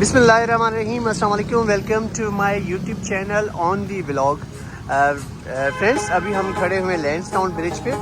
बिस्मिल्लाहिर्रहमानिर्रहीम, अस्सलाम वालेकुम। Welcome to my YouTube channel on the vlog. Friends, अभी हम खड़े हुए लैंसडाउन ब्रिज पे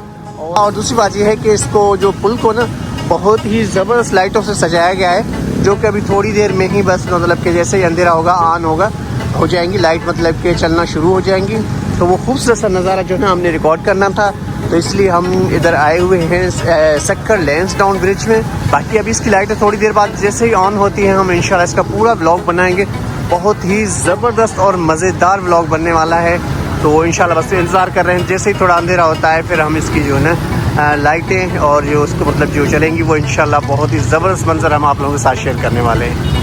और दूसरी बात यह है कि इसको जो पुल को ना बहुत ही ज़बरदस्त लाइटों से सजाया गया है, जो कि अभी थोड़ी देर में ही बस मतलब कि जैसे ही अंधेरा होगा ऑन होगा हो जाएंगी लाइट, मतलब कि चलना शुरू हो जाएंगी। तो वो खूबसूरत सा नज़ारा जो है हमने रिकॉर्ड करना था, तो इसलिए हम इधर आए हुए हैं सक्कर लैंसडाउन ब्रिज में। बाकी अभी इसकी लाइटें थोड़ी देर बाद जैसे ही ऑन होती हैं हम इंशाल्लाह इसका पूरा व्लॉग बनाएंगे। बहुत ही ज़बरदस्त और मज़ेदार व्लॉग बनने वाला है, तो इंशाल्लाह बस इंतज़ार कर रहे हैं। जैसे ही थोड़ा अंधेरा होता है फिर हम इसकी जो है ना लाइटें और जो उसको मतलब जो चलेंगी वो इंशाल्लाह बहुत ही ज़बरदस्त मंजर हम आप लोगों के साथ शेयर करने वाले हैं।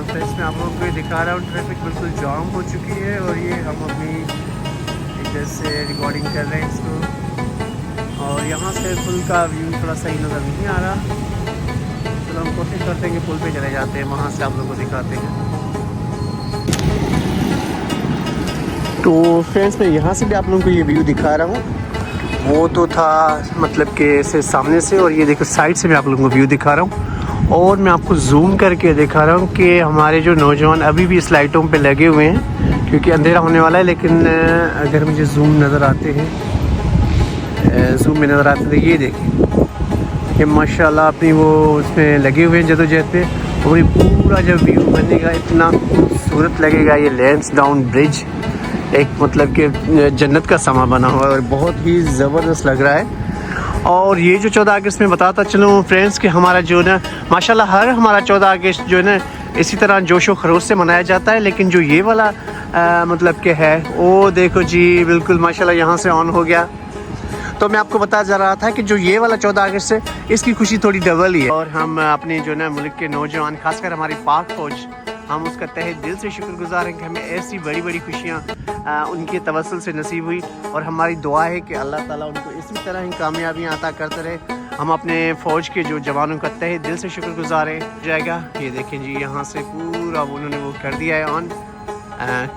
फ्रेंड्स, मैं आप लोगों को दिखा रहा हूँ ट्रैफिक बिल्कुल जाम हो चुकी है और ये हम अपनी इधर से रिकॉर्डिंग कर रहे हैं इसको, और यहाँ से पुल का व्यू थोड़ा सही नज़र नहीं आ रहा। चलो हम कोशिश करते हैं कि पुल पे चले जाते हैं, वहाँ से आप लोगों को दिखाते हैं। तो फ्रेंड्स, मैं यहाँ से भी आप लोगों को ये व्यू दिखा रहा हूँ। वो तो था मतलब कि ऐसे सामने से, और ये देखो साइड से मैं आप लोगों को व्यू दिखा रहा हूँ। और मैं आपको जूम करके दिखा रहा हूँ कि हमारे जो नौजवान अभी भी इस लाइटों पे लगे हुए हैं, क्योंकि अंधेरा होने वाला है। लेकिन अगर मुझे जूम नज़र आते हैं, जूम में नज़र आते हैं, ये देखें कि माशाल्लाह अपनी वो उसमें लगे हुए हैं जदोजहद पे। और ये पूरा जब व्यू बनेगा इतना खूबसूरत लगेगा। ये लैंसडाउन ब्रिज एक मतलब कि जन्नत का समा बना हुआ है और बहुत ही ज़बरदस्त लग रहा है। और ये जो 14 अगस्त में बताता चलूँ फ्रेंड्स कि हमारा जो ना माशाल्लाह हर हमारा 14 अगस्त जो है ना इसी तरह जोशो खरोश से मनाया जाता है। लेकिन जो ये वाला मतलब कि है वो देखो जी बिल्कुल माशाल्लाह यहाँ से ऑन हो गया। तो मैं आपको बता जा रहा था कि जो ये वाला 14 अगस्त है इसकी खुशी थोड़ी डबल ही है। और हम अपने जो ना मुल्क के नौजवान, खासकर हमारी पाक फौज, हम उसका तहे दिल से शुक्रगुजार हैं कि हमें ऐसी बड़ी बड़ी खुशियाँ उनके तवस्सुल से नसीब हुई। और हमारी दुआ है कि अल्लाह ताला उनको इसी तरह ही कामयाबियाँ अता करते रहे। हम अपने फ़ौज के जो जवानों का तहे दिल से शुक्रगुजार है जाएगा। ये देखें जी, यहाँ से पूरा उन्होंने वो कर दिया है ऑन।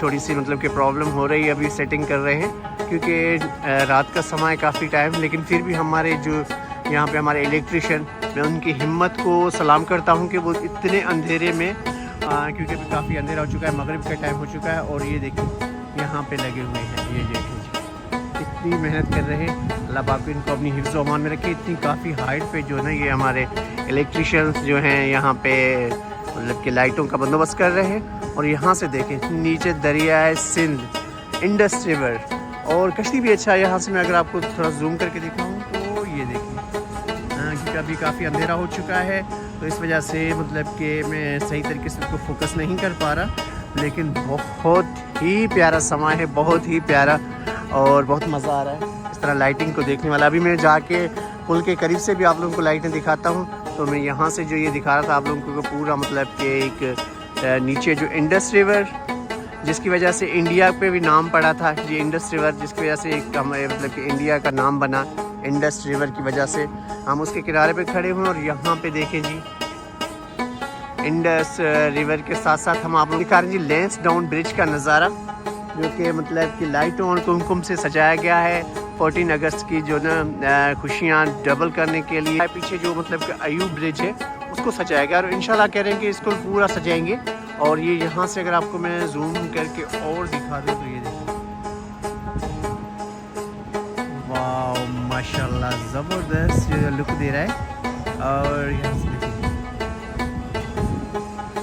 थोड़ी सी मतलब कि प्रॉब्लम हो रही है, अभी सेटिंग कर रहे हैं क्योंकि रात का समय काफ़ी टाइम। लेकिन फिर भी हमारे जो यहाँ पे हमारे इलेक्ट्रिशियन, मैं उनकी हिम्मत को सलाम करता हूँ कि वो इतने अंधेरे में क्योंकि अभी काफ़ी अंधेरा हो चुका है, मगरिब का टाइम हो चुका है, और ये देखिए यहाँ पे लगे हुए हैं। ये देखें इतनी मेहनत कर रहे हैं। अल्लाह पाक इनको अपनी हिफ्ज़ अमान में रखे। इतनी काफ़ी हाइट पे जो है ना ये हमारे इलेक्ट्रिशियंस जो हैं यहाँ पे मतलब कि लाइटों का बंदोबस्त कर रहे हैं। और यहाँ से देखें नीचे दरियाए सिंध, इंडस रिवर, और कश्ती भी अच्छा है यहाँ से। मैं अगर आपको थोड़ा जूम करके दिखाऊँ तो ये देखिए, क्योंकि अभी काफ़ी अंधेरा हो चुका है तो इस वजह से मतलब कि मैं सही तरीके से उसको फोकस नहीं कर पा रहा। लेकिन बहुत ही प्यारा समा है, बहुत ही प्यारा, और बहुत मज़ा आ रहा है इस तरह लाइटिंग को देखने वाला। अभी मैं जाके पुल के करीब से भी आप लोगों को लाइटें दिखाता हूँ। तो मैं यहाँ से जो ये दिखा रहा था आप लोगों को पूरा मतलब कि एक नीचे जो इंडस रिवर, जिसकी वजह से इंडिया पे भी नाम पड़ा था, ये इंडस रिवर जिसकी वजह से एक मतलब कि इंडिया का नाम बना इंडस रिवर की वजह से। हम उसके किनारे पे खड़े हुए और यहाँ पे देखें जी इंडस रिवर के साथ साथ हम आप लोग दिखा रहे हैं जी लैंसडाउन ब्रिज का नज़ारा, जो कि मतलब कि लाइटों और कुमकुम से सजाया गया है। 14 अगस्त की जो ना खुशियाँ डबल करने के लिए पीछे जो मतलब कि अयूब ब्रिज है उसको सजाया गया, और इंशाल्लाह कह रहे हैं कि इसको पूरा सजाएंगे। और ये यहाँ से अगर आपको मैं जूम करके और दिखा दूँ तो ये देखो, वाह माशाल्लाह ज़बरदस्त लुक दे रहा है। और यहाँ से देखिए,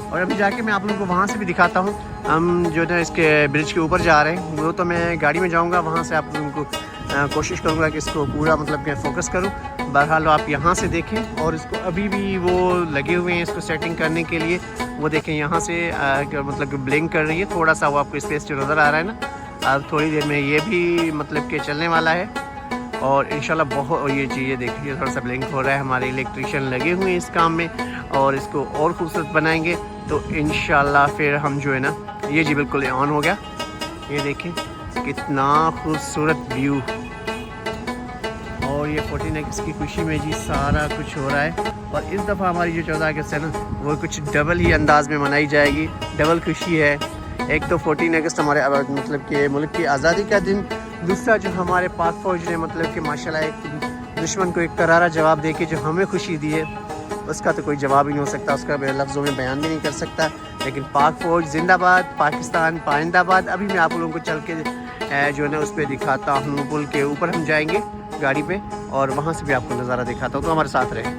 और अभी जाके मैं आप लोगों को वहाँ से भी दिखाता हूँ। हम जो है इसके ब्रिज के ऊपर जा रहे हैं, वो तो मैं गाड़ी में जाऊँगा, वहाँ से आप लोगों को कोशिश करूँगा कि इसको पूरा मतलब कि फोकस करूँ। बहरहाल आप यहाँ से देखें, और इसको अभी भी वो लगे हुए हैं इसको सेटिंग करने के लिए। वो देखें यहाँ से मतलब कि ब्लिंक कर रही है थोड़ा सा, वो आपको स्पेस जो नज़र आ रहा है ना। अब थोड़ी देर में ये भी मतलब कि चलने वाला है, और इंशाल्लाह बहुत ये चीज़ें देखिए थोड़ा सा ब्लिंक हो रहा है। हमारे इलेक्ट्रिशियन लगे हुए हैं इस काम में, और इसको और खूबसूरत बनाएंगे तो इंशाल्लाह फिर हम जो है ना ये जी बिल्कुल ऑन हो गया। ये देखें कितना खूबसूरत व्यू, और ये 14 अगस्त की खुशी में जी सारा कुछ हो रहा है। और इस दफ़ा हमारी जो 14 अगस्त है ना वो कुछ डबल ही अंदाज में मनाई जाएगी, डबल खुशी है एक तो 14 अगस्त हमारे मतलब कि मुल्क की आज़ादी का दिन, दूसरा जो हमारे पाक फ़ौज ने मतलब कि माशाल्लाह एक दुश्मन को एक करारा जवाब दे के जो हमें खुशी दी है, उसका तो कोई जवाब ही नहीं हो सकता, उसका मैं लफ्ज़ों में बयान भी नहीं कर सकता। लेकिन पाक फ़ौज जिंदाबाद, पाकिस्तान पाइंदाबाद। अभी मैं आप लोगों को चल के जो है ना उस पर दिखाता हूँ, पुल के ऊपर हम जाएंगे गाड़ी पे और वहाँ से भी आपको नज़ारा दिखाता हूँ, तो हमारे साथ रहें।